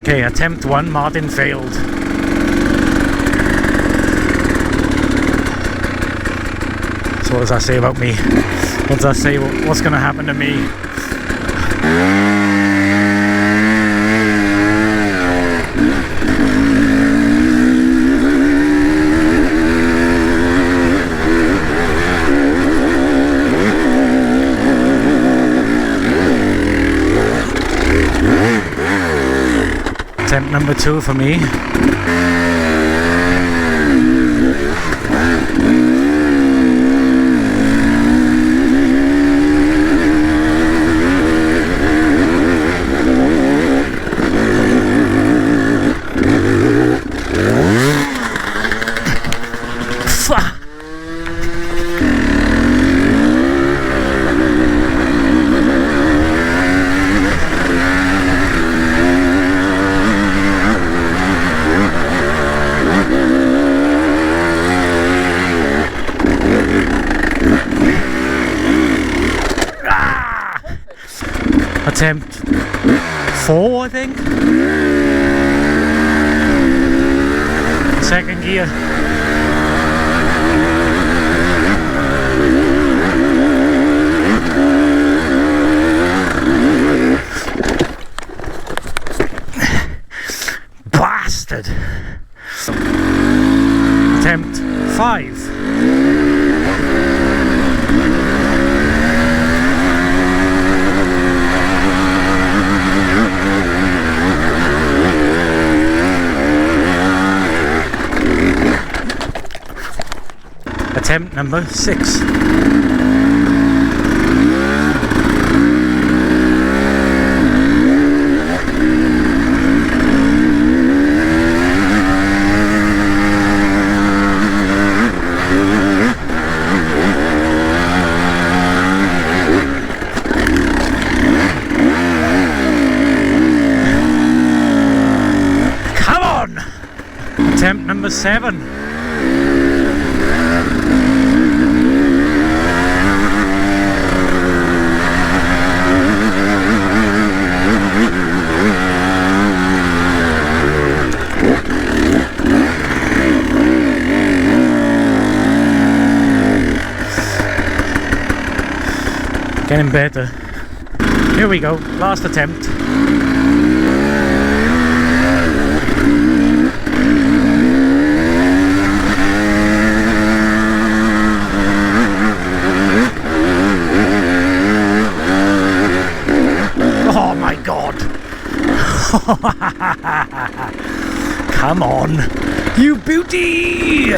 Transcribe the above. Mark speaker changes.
Speaker 1: Okay, attempt 1, Martin failed. So what does that say about me? What does that say? What's going to happen to me? Attempt number 2 for me. Attempt 4, I think. Second gear. Bastard. Attempt 5. Attempt number 6. Come on! Attempt number 7. Getting better. Here we go, last attempt. Oh my god! Come on, you beauty!